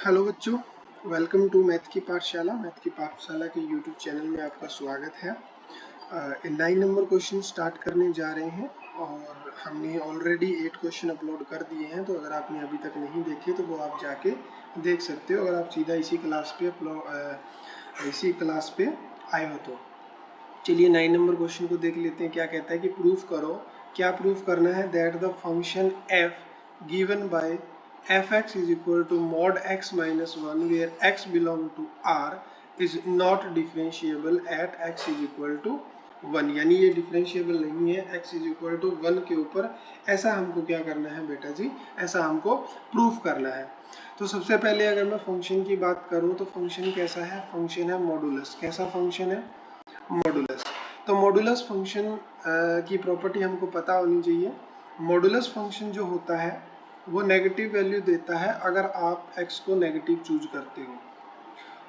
Hello बच्चों, welcome to math की पाठशाला के यूट्यूब चैनल में आपका स्वागत है। 9 नंबर क्वेश्चन स्टार्ट करने जा रहे हैं और हमने ऑलरेडी 8 क्वेश्चन अपलोड कर दिए हैं, तो अगर आपने अभी तक नहीं देखे तो वो आप जाके देख सकते हो अगर आप सीधा इसी क्लास पे आए हो तो। चलिए 9 नंबर क्वेश्चन को देख लेते हैं। क्या कहता है कि प्रूफ करो, क्या प्रूफ करना है, that the function f given by fx is equal to mod x minus 1 where x belong to r is not differentiable at x is equal to 1, यानी ये डिफरेंशिएबल नहीं है x is equal to 1 के ऊपर। ऐसा हमको क्या करना है बेटा जी, ऐसा हमको प्रूफ करना है। तो सबसे पहले अगर मैं फंक्शन की बात करूं तो फंक्शन कैसा है, फंक्शन है मॉडुलस। कैसा फंक्शन है, मॉडुलस। तो मॉडुलस फंक्शन की प्रॉपर्टी हमको पता होनी चाहिए। मॉडुलस फंक्शन जो होता है वो नेगेटिव वैल्यू देता है अगर आप x को नेगेटिव चूज करते हो,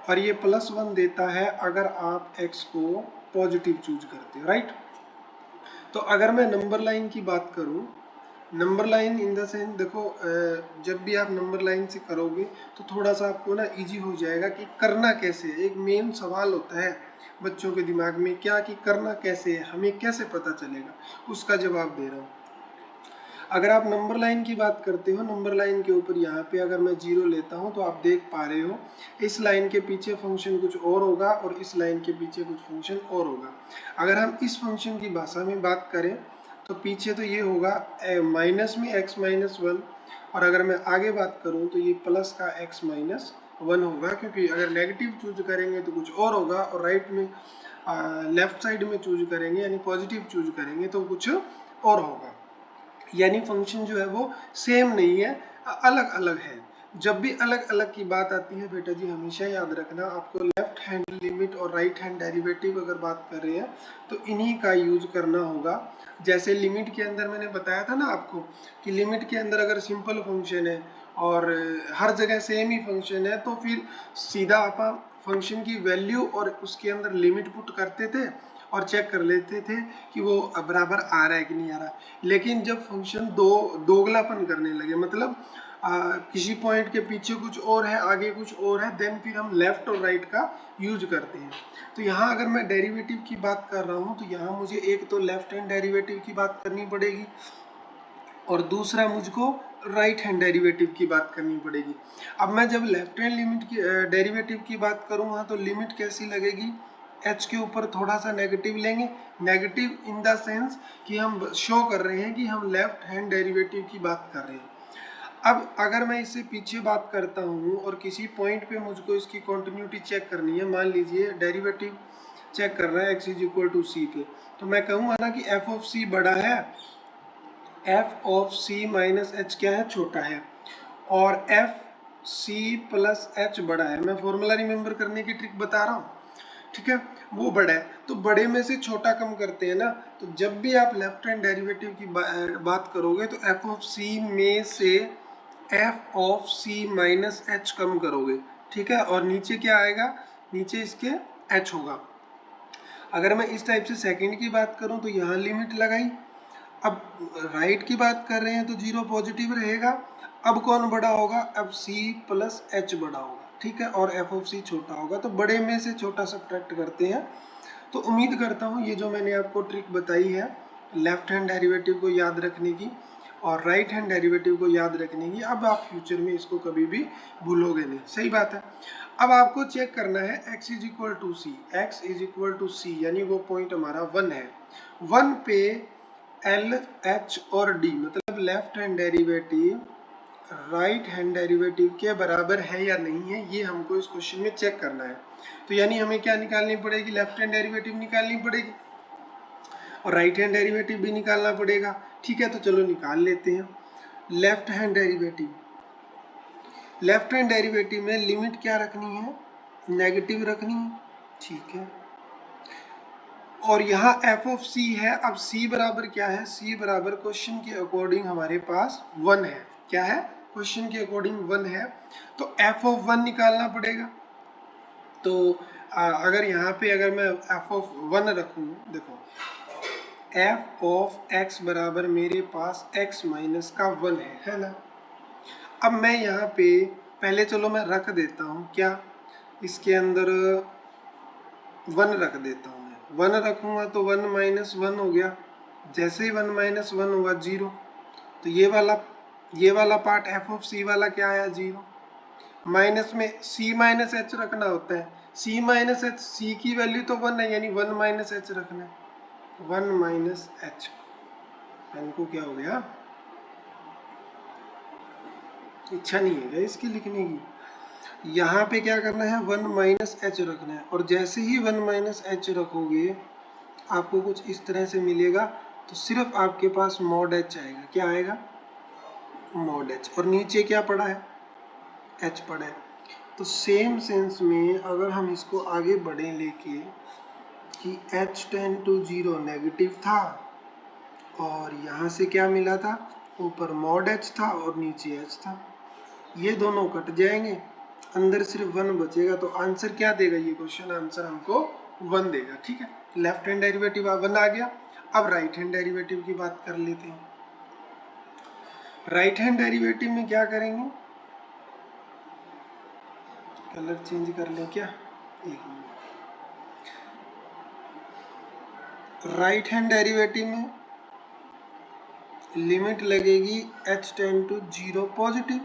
और ये +1 देता है अगर आप x को पॉजिटिव चूज करते हो, राइट। तो अगर मैं नंबर लाइन की बात करूं, number line in the sense देखो, जब भी आप नंबर लाइन से करोगे तो थोड़ा सा आपको ना इजी हो जाएगा कि करना कैसे। एक मेन सवाल होता है बच्चों के दिमाग में, क्या कि करना कैसे है, हमें कैसे पता चलेगा, उसका जवाब दे रहा हूँ। अगर आप नंबर लाइन की बात करते हो, नंबर लाइन के ऊपर यहाँ पे अगर मैं 0 लेता हूँ तो आप देख पा रहे हो इस लाइन के पीछे फंक्शन कुछ और होगा और इस लाइन के पीछे कुछ फंक्शन और होगा। अगर हम इस फंक्शन की भाषा में बात करें तो पीछे तो ये होगा माइनस में x माइनस 1, और अगर मैं आगे बात करूँ तो ये प्लस का x माइनस 1 होगा, क्योंकि अगर नेगेटिव चूज करेंगे तो कुछ और होगा और राइट में लेफ्ट साइड में चूज करेंगे यानी पॉजिटिव चूज करेंगे तो कुछ और होगा। यानी फंक्शन जो है वो सेम नहीं है, अलग अलग है। जब भी अलग अलग की बात आती है बेटा जी, हमेशा याद रखना आपको लेफ्ट हैंड लिमिट और राइट हैंड डेरिवेटिव अगर बात कर रहे हैं तो इन्हीं का यूज करना होगा। जैसे लिमिट के अंदर मैंने बताया था ना आपको कि लिमिट के अंदर अगर सिंपल फंक्शन है और हर जगह सेम ही फंक्शन है तो फिर सीधा आप फंक्शन की वैल्यू और उसके अंदर लिमिट पुट करते थे और चेक कर लेते थे कि वो बराबर आ रहा है कि नहीं आ रहा। लेकिन जब फंक्शन दोगलापन करने लगे, मतलब किसी पॉइंट के पीछे कुछ और है आगे कुछ और है, देन फिर हम लेफ्ट और राइट का यूज करते हैं। तो यहाँ अगर मैं डेरिवेटिव की बात कर रहा हूँ तो यहाँ मुझे एक तो लेफ्ट हैंड डेरिवेटिव की बात करनी पड़ेगी और दूसरा मुझको राइट हैंड डेरिवेटिव की बात करनी पड़ेगी। अब मैं जब लेफ्ट हैंड लिमिट की डेरिवेटिव की बात करूँगा तो लिमिट कैसी लगेगी, h के ऊपर थोड़ा सा नेगेटिव लेंगे। नेगेटिव इन द सेंस कि हम शो कर रहे हैं कि हम लेफ्ट हैंड डेरिवेटिव की बात कर रहे हैं। अब अगर मैं इससे पीछे बात करता हूँ और किसी पॉइंट पे मुझको इसकी कॉन्टिन्यूटी चेक करनी है, मान लीजिए डेरिवेटिव चेक कर रहा है x इज इक्वल टू सी पे, तो मैं कहूँगा ना कि f ऑफ c बड़ा है, f of c minus h क्या है, छोटा है, और f c प्लस h बड़ा है। मैं फॉर्मूला रिमेंबर करने की ट्रिक बता रहा हूँ, ठीक है, वो बड़ा है तो बड़े में से छोटा कम करते हैं ना। तो जब भी आप लेफ्ट हैंड डेरिवेटिव की बात करोगे तो f ऑफ c में से f of c minus h कम करोगे, ठीक है, और नीचे क्या आएगा, नीचे इसके h होगा। अगर मैं इस टाइप से सेकंड की बात करूं तो यहाँ लिमिट लगाई। अब राइट की बात कर रहे हैं तो 0 पॉजिटिव रहेगा। अब कौन बड़ा होगा, अब c प्लस h बड़ा होगा, ठीक है, और f ऑफ c छोटा होगा। तो बड़े में से छोटा सब्ट्रैक्ट करते हैं। तो उम्मीद करता हूँ ये जो मैंने आपको ट्रिक बताई है लेफ्ट हैंड डेरिवेटिव को याद रखने की और राइट हैंड डेरिवेटिव को याद रखने की, अब आप फ्यूचर में इसको कभी भी भूलोगे नहीं, सही बात है। अब आपको चेक करना है x is equal to c, x is equal to c यानी वो पॉइंट हमारा 1 है। 1 पे एल एच और डी मतलब left hand derivative right hand derivative के बराबर है या नहीं है, ये हमको इस क्वेश्चन में चेक करना है। तो यानी हमें क्या निकालनी पड़ेगी, लेफ्ट हैंड डेरिवेटिव निकालनी पड़ेगी और राइट हैंड डेरिवेटिव भी निकालना पड़ेगा, ठीक है। तो चलो निकाल लेते हैं। Left hand derivative, left hand derivative में लिमिट क्या रखनी है, नेगेटिव रखनी है, ठीक है। और यहाँ f ऑफ c है। अब c बराबर क्या है, c बराबर क्वेश्चन के अकॉर्डिंग हमारे पास 1 है। क्या है, क्वेश्चन के अकॉर्डिंग 1 है, तो f ऑफ 1 निकालना पड़ेगा। तो अगर यहाँ पे अगर मैं f ऑफ 1 रखूँ, देखो f ऑफ x बराबर मेरे पास x माइनस का 1 है ना। अब मैं यहाँ पे पहले चलो मैं रख देता हूँ, क्या इसके अंदर 1 रख देता हूँ। मैं 1 रखूँगा तो 1 माइनस 1 हो गया, जैसे ही 1 माइनस 1 हुआ 0, तो ये वाला पार्ट एफ ऑफ सी वाला क्या आया 0। माइनस में सी माइनस एच रखना होता है, सी माइनस एच, सी की वैल्यू तो 1 है, यानी 1 माइनस एच रखना है, 1 माइनस एच। पेन को क्या हो गया, इच्छा नहीं है क्या इसकी लिखने की। यहाँ पे क्या करना है, 1 माइनस एच रखना है, और जैसे ही 1 माइनस एच रखोगे आपको कुछ इस तरह से मिलेगा, तो सिर्फ आपके पास मॉड एच आएगा। क्या आएगा, मॉड एच, और नीचे क्या पड़ा है, एच पड़ा है। तो सेम सेंस में अगर हम इसको आगे बढ़े लेके कि एच टेंड टू 0 नेगेटिव था, और यहाँ से क्या मिला था, ऊपर मॉड एच था और नीचे एच था, ये दोनों कट जाएंगे, अंदर सिर्फ 1 बचेगा। तो आंसर क्या देगा ये क्वेश्चन, आंसर हमको 1 देगा। ठीक है, लेफ्ट हैंड डेरिवेटिव 1 आ गया। अब राइट हैंड डेरिवेटिव की बात कर लेते हैं। राइट हैंड डेरिवेटिव में क्या करेंगे, कलर चेंज कर लें क्या, एक मिनट। राइट हैंड डेरिवेटिव में लिमिट लगेगी h टेंड टू 0 पॉजिटिव।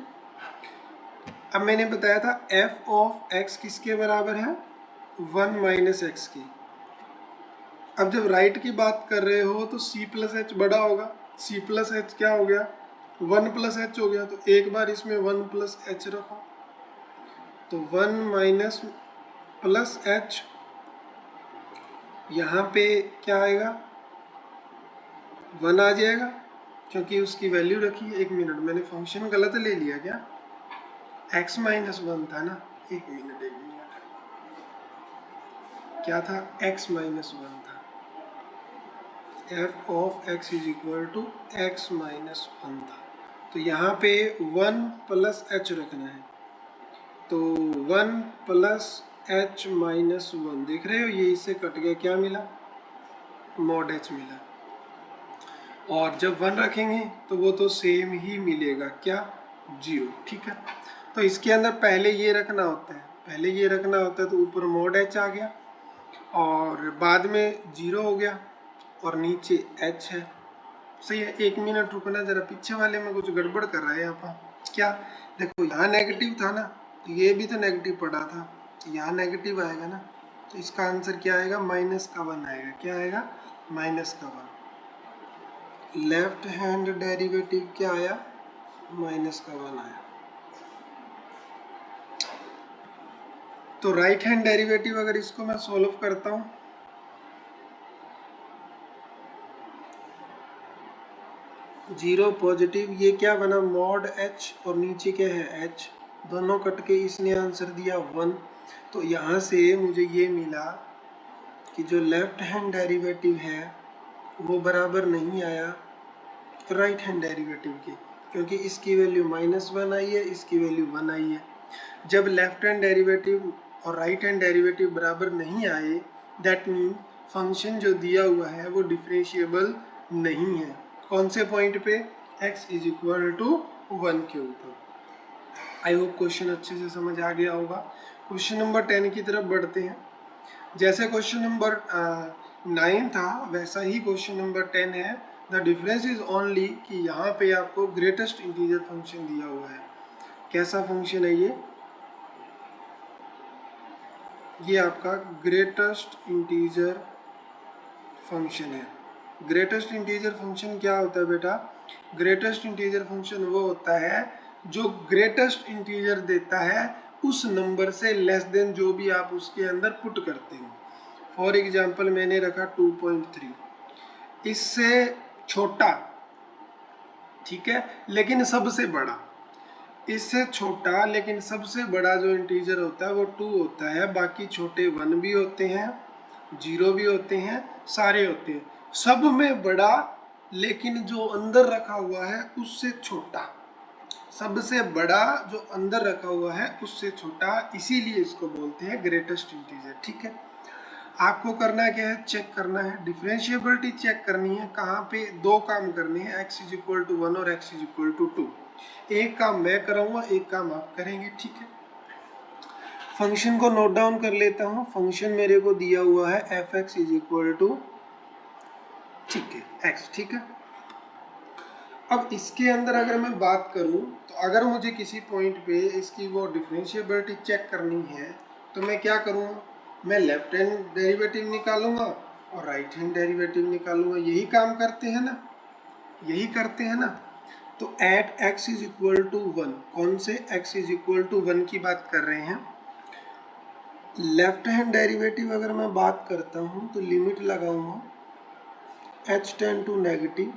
अब मैंने बताया था f ऑफ x किसके बराबर है, 1 माइनस एक्स की। अब जब राइट की बात कर रहे हो तो c प्लस एच बड़ा होगा, c प्लस एच क्या हो गया, 1 प्लस एच हो गया, तो एक बार इसमें 1 प्लस एच रखो, तो 1 माइनस प्लस एच, यहाँ पे क्या आएगा, 1 आ जाएगा, क्योंकि उसकी वैल्यू रखी है। एक मिनट, मैंने फंक्शन गलत ले लिया क्या, x माइनस 1 था ना, एक मिनट, क्या था, x माइनस 1 था, f of x is equal to x minus 1 था। तो यहाँ पे 1 प्लस एच रखना है, तो 1 प्लस एच माइनस 1, देख रहे हो ये इससे कट गया, क्या मिला, मॉड एच मिला। और जब 1 रखेंगे तो वो तो सेम ही मिलेगा, क्या, 0। ठीक है, तो इसके अंदर पहले ये रखना होता है, पहले ये रखना होता है, तो ऊपर मॉड एच आ गया और बाद में 0 हो गया और नीचे एच है। सही है, एक मिनट रुकना जरा, पीछे वाले में कुछ गड़बड़ कर रहा है यहाँ पर। क्या, देखो यहाँ नेगेटिव था ना, तो ये भी तो नेगेटिव पड़ा था, यहाँ नेगेटिव आएगा ना, तो इसका आंसर क्या आएगा, माइनस का 1 आएगा। क्या आएगा, माइनस का 1। लेफ्ट हैंड डेरिवेटिव क्या आया, माइनस का 1 आया। तो राइट हैंड डेरिवेटिव अगर इसको मैं सॉल्व करता हूं, जीरो पॉजिटिव, ये क्या बना, मॉड एच, और नीचे क्या है, एच, दोनों कट के इसने आंसर दिया 1। तो यहाँ से मुझे ये मिला कि जो लेफ्ट हैंड डेरिवेटिव है वो बराबर नहीं आया राइट हैंड डेरिवेटिव के, क्योंकि इसकी वैल्यू -1 आई है, इसकी वैल्यू 1 आई है। जब लेफ्ट हैंड डेरिवेटिव और राइट हैंड डेरिवेटिव बराबर नहीं आए, दैट मीन फंक्शन जो दिया हुआ है वो डिफरेंशिएबल नहीं है। कौन से पॉइंट पे, x इज इक्वल टू 1 के ऊपर। आई होप क्वेश्चन अच्छे से समझ आ गया होगा। क्वेश्चन नंबर 10 की तरफ बढ़ते हैं। जैसे क्वेश्चन नंबर 9 था वैसा ही क्वेश्चन नंबर 10 है। द डिफरेंस इज ओनली कि यहाँ पे आपको ग्रेटेस्ट इंटीजर फंक्शन दिया हुआ है। कैसा फंक्शन है ये आपका ग्रेटेस्ट इंटीजर फंक्शन है। ग्रेटेस्ट इंटीजर फंक्शन क्या होता है बेटा, ग्रेटेस्ट इंटीजर फंक्शन वो होता है जो ग्रेटेस्ट इंटीजर देता है उस नंबर से लेस देन जो भी आप उसके अंदर पुट करते हो। फॉर एग्जाम्पल मैंने रखा 2.3, इससे छोटा, ठीक है, लेकिन सबसे बड़ा, इससे छोटा लेकिन सबसे बड़ा जो इंटीजर होता है वो 2 होता है। बाकी छोटे 1 भी होते हैं, 0 भी होते हैं, सारे होते हैं। सब में बड़ा लेकिन जो अंदर रखा हुआ है उससे छोटा, सबसे बड़ा जो अंदर रखा हुआ है उससे छोटा, इसीलिए इसको बोलते हैं ग्रेटेस्ट इंटीजर। ठीक है, आपको करना क्या है, चेक करना है, डिफरेंशिएबिलिटी चेक करनी है। कहाँ पे, दो काम करने हैं, x इज इक्वल टू 1 और x इज इक्वल टू 2। एक काम मैं कराऊंगा, एक काम आप करेंगे, ठीक है। फंक्शन को नोट डाउन कर लेता हूँ। फंक्शन मेरे को दिया हुआ है F X is equal to, ठीक है, एक्स, ठीक है। अब इसके अंदर अगर मैं बात करूं तो अगर मुझे किसी पॉइंट पे इसकी वो डिफरेंशिएबिलिटी चेक करनी है तो मैं क्या करूंगा, मैं लेफ्ट हैंड डेरिवेटिव निकालूंगा और राइट हैंड डेरिवेटिव निकालूंगा। यही काम करते हैं ना, यही करते हैं ना। तो at x is equal to 1, कौन से x इज इक्वल टू 1 की बात कर रहे हैं। लेफ्ट हैंड डेरिवेटिव अगर मैं बात करता हूं तो लिमिट लगाऊंगा h टेंड टू नेगेटिव।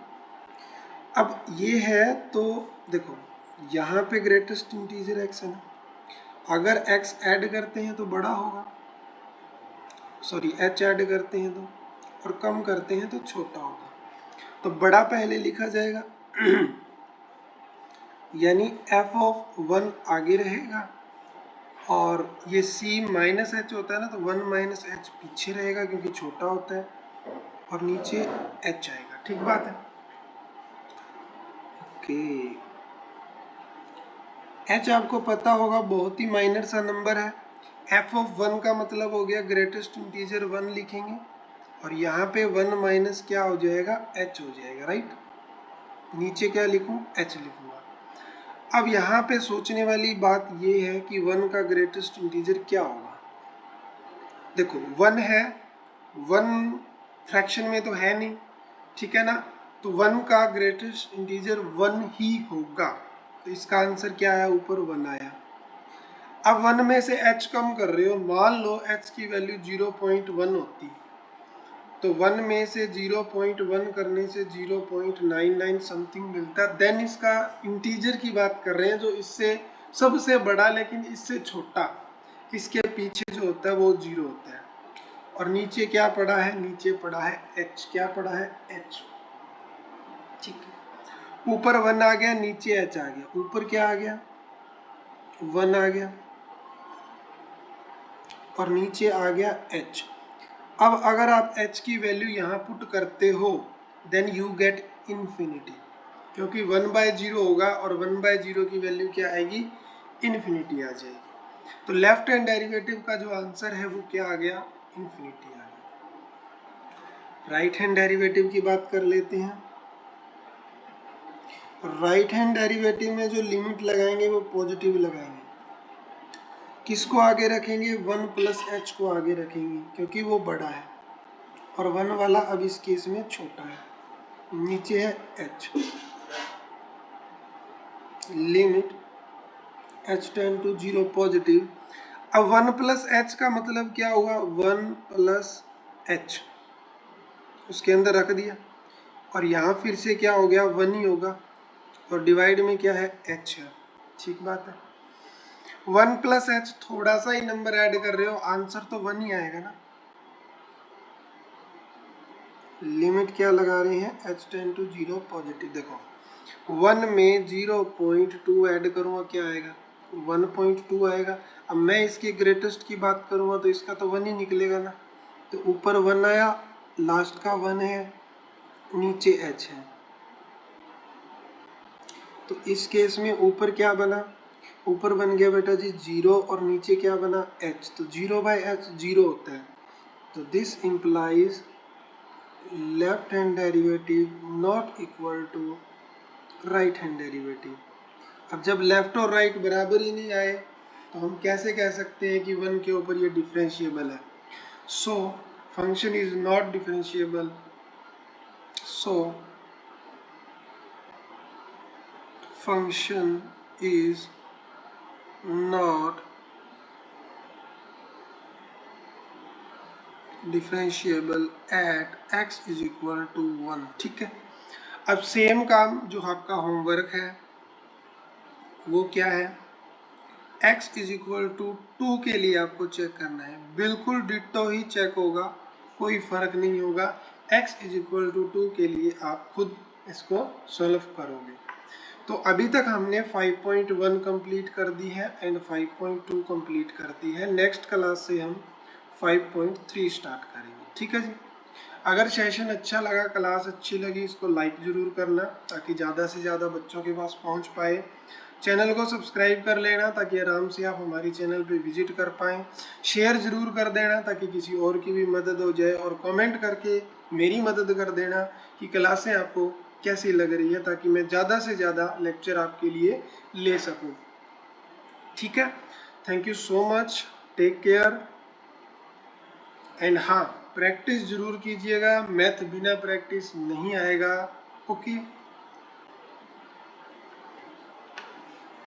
अब ये है तो देखो यहाँ पे ग्रेटेस्ट इंटीजर x है ना, अगर x ऐड करते हैं तो बड़ा होगा, सॉरी h ऐड करते हैं तो, और कम करते हैं तो छोटा होगा। तो बड़ा पहले लिखा जाएगा यानी f ऑफ 1 आगे रहेगा और ये c माइनस h होता है ना, तो 1 माइनस h पीछे रहेगा क्योंकि छोटा होता है, और नीचे h आएगा, ठीक बात है। ओके, h आपको पता होगा बहुत ही माइनर सा नंबर है। f ऑफ 1 का मतलब हो गया ग्रेटेस्ट इंटीजर 1 लिखेंगे, और यहाँ पे 1 माइनस क्या हो जाएगा, h हो जाएगा, राइट। नीचे क्या लिखूं, h लिखूंगा। अब यहाँ पे सोचने वाली बात ये है कि 1 का ग्रेटेस्ट इंटीजर क्या होगा। देखो 1 है, 1 फ्रैक्शन में तो है नहीं, ठीक है ना, तो 1 का ग्रेटेस्ट इंटीजर 1 ही होगा। तो इसका आंसर क्या है, ऊपर 1 आया। अब 1 में से h कम कर रहे हो, मान लो h की वैल्यू 0.1 होती, तो 1 में से 0.1 करने से 0.99 समथिंग मिलता, देन इसका इंटीजर की बात कर रहे हैं जो इससे सबसे बड़ा लेकिन इससे छोटा, इसके पीछे जो होता है वो 0 होता है। और नीचे क्या पड़ा है, नीचे पड़ा है h, क्या पड़ा है, h, ठीक है। ऊपर 1 आ गया, नीचे h आ गया, ऊपर क्या आ गया, 1 आ गया, और नीचे आ गया h। अब अगर आप h की वैल्यू यहाँ पुट करते हो देन यू गेट इन्फिनिटी, क्योंकि 1/0 होगा और 1/0 की वैल्यू क्या आएगी, इन्फिनिटी आ जाएगी। तो लेफ्ट हैंड डेरिवेटिव का जो आंसर है वो क्या आ गया, इन्फिनिटी आ गया। राइट हैंड डेरिवेटिव की बात कर लेते हैं। राइट हैंड डेरिवेटिव में जो लिमिट लगाएंगे वो पॉजिटिव लगाएंगे। किसको आगे रखेंगे, 1 प्लस h को आगे रखेंगे क्योंकि वो बड़ा है, और 1 वाला अब इस केस में छोटा है। नीचे है h, limit h tend to 0 positive. अब 1 प्लस h का मतलब क्या हुआ, 1 प्लस h उसके अंदर रख दिया, और यहाँ फिर से क्या हो गया, 1 ही होगा, और डिवाइड में क्या है, h है, ठीक बात है। 1 प्लस h, थोड़ा सा ही नंबर ऐड कर रहे हो, आंसर तो 1 ही आएगा ना। लिमिट क्या लगा रहे हैं, h टेंड टू 0 पॉजिटिव। देखो 1 में 0.2 ऐड करूँगा, क्या आएगा, 1.2 आएगा। अब मैं इसके ग्रेटेस्ट की बात करूँगा तो इसका तो 1 ही निकलेगा ना, तो ऊपर 1 आया, लास्ट का 1 है, नीचे h है। तो इस केस में ऊपर क्या बना, ऊपर बन गया बेटा जी 0, और नीचे क्या बना, h। तो 0/h 0 होता है, तो this implies left hand derivative not equal to right hand derivative. अब जब लेफ्ट और राइट बराबर ही नहीं आए तो हम कैसे कह सकते हैं कि 1 के ऊपर ये डिफरेंशिएबल है। So function is not differentiable, so function is not differentiable at x is equal to 1, ठीक है। अब सेम काम जो आपका होमवर्क है वो क्या है, x इज इक्वल टू 2 के लिए आपको चेक करना है, बिल्कुल डिट्टो ही चेक होगा, कोई फर्क नहीं होगा। x इज इक्वल टू 2 के लिए आप खुद इसको सॉल्व करोगे। तो अभी तक हमने 5.1 कंप्लीट कर दी है एंड 5.2 कंप्लीट कर दी है। नेक्स्ट क्लास से हम 5.3 स्टार्ट करेंगे, ठीक है जी। अगर सेशन अच्छा लगा, क्लास अच्छी लगी, इसको लाइक ज़रूर करना ताकि ज़्यादा से ज़्यादा बच्चों के पास पहुंच पाए। चैनल को सब्सक्राइब कर लेना ताकि आराम से आप हमारी चैनल पे विजिट कर पाएँ। शेयर ज़रूर कर देना ताकि किसी और की भी मदद हो जाए, और कमेंट करके मेरी मदद कर देना कि क्लासें आपको कैसी लग रही है, ताकि मैं ज़्यादा से ज़्यादा लेक्चर आपके लिए ले सकूँ। ठीक है, thank you so much, take care. And हाँ, प्रैक्टिस ज़रूर कीजिएगा, मैथ बिना प्रैक्टिस नहीं आएगा। ओके।